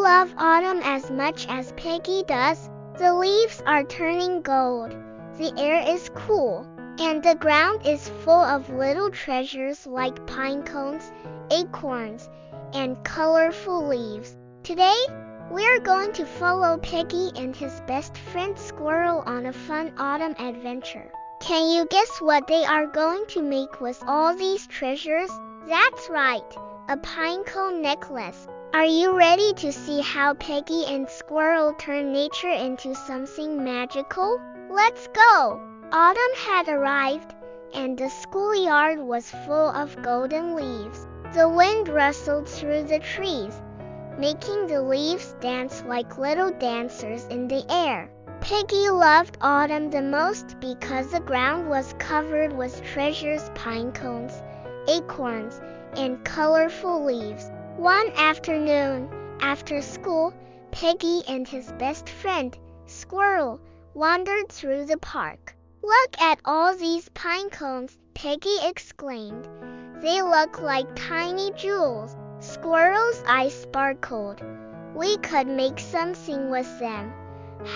love autumn as much as Piggy does. The leaves are turning gold, the air is cool, and the ground is full of little treasures like pine cones, acorns, and colorful leaves. Today, we're going to follow Piggy and his best friend Squirrel on a fun autumn adventure. Can you guess what they are going to make with all these treasures? That's right, a pinecone necklace. Are you ready to see how Piggy and Squirrel turn nature into something magical? Let's go! Autumn had arrived, and the schoolyard was full of golden leaves. The wind rustled through the trees, making the leaves dance like little dancers in the air. Piggy loved autumn the most because the ground was covered with treasures, pine cones, acorns, and colorful leaves. One afternoon, after school, Piggy and his best friend, Squirrel, wandered through the park. "Look at all these pine cones," Piggy exclaimed. "They look like tiny jewels." Squirrel's eyes sparkled. "We could make something with them.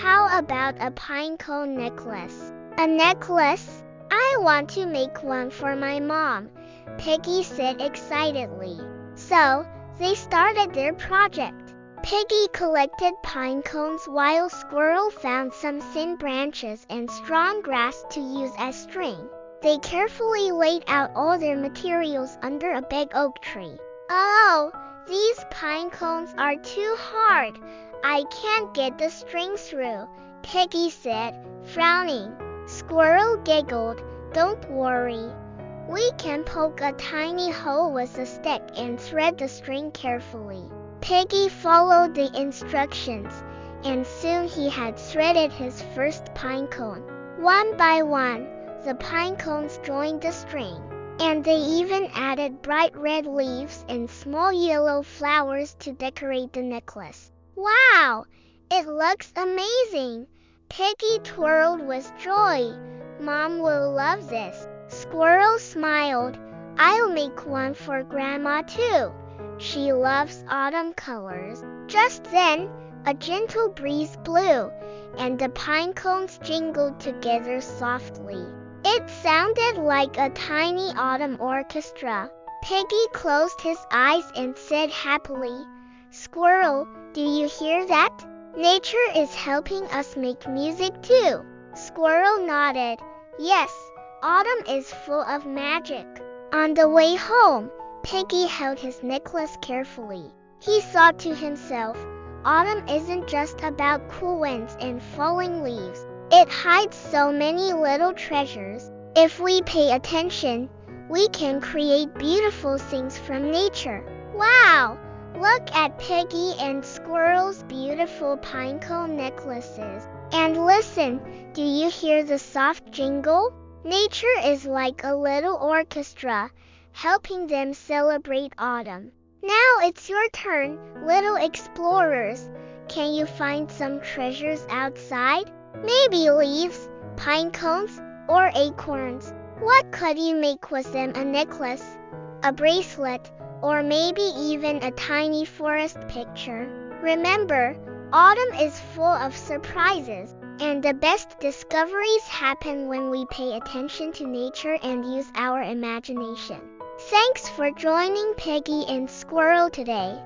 How about a pinecone necklace?" "A necklace? I want to make one for my mom," Piggy said excitedly. So, they started their project. Piggy collected pine cones while Squirrel found some thin branches and strong grass to use as string. They carefully laid out all their materials under a big oak tree. "Oh, these pine cones are too hard. I can't get the string through," Piggy said, frowning. Squirrel giggled. "Don't worry. We can poke a tiny hole with a stick and thread the string carefully." Piggy followed the instructions, and soon he had threaded his first pine cone. One by one, the pine cones joined the string, and they even added bright red leaves and small yellow flowers to decorate the necklace. "Wow! It looks amazing!" Piggy twirled with joy. "Mom will love this." Squirrel smiled. "I'll make one for Grandma too. She loves autumn colors." Just then, a gentle breeze blew, and the pine cones jingled together softly. It sounded like a tiny autumn orchestra. Piggy closed his eyes and said happily, "Squirrel, do you hear that? Nature is helping us make music too." Squirrel nodded. "Yes, autumn is full of magic." On the way home, Piggy held his necklace carefully. He thought to himself, autumn isn't just about cool winds and falling leaves. It hides so many little treasures. If we pay attention, we can create beautiful things from nature. Wow! Look at Piggy and Squirrel's beautiful pinecone necklaces. And listen, do you hear the soft jingle? Nature is like a little orchestra, helping them celebrate autumn. Now it's your turn, little explorers. Can you find some treasures outside? Maybe leaves, pine cones, or acorns. What could you make with them? A necklace, a bracelet, or maybe even a tiny forest picture? Remember, autumn is full of surprises, and the best discoveries happen when we pay attention to nature and use our imagination. Thanks for joining Piggy and Squirrel today.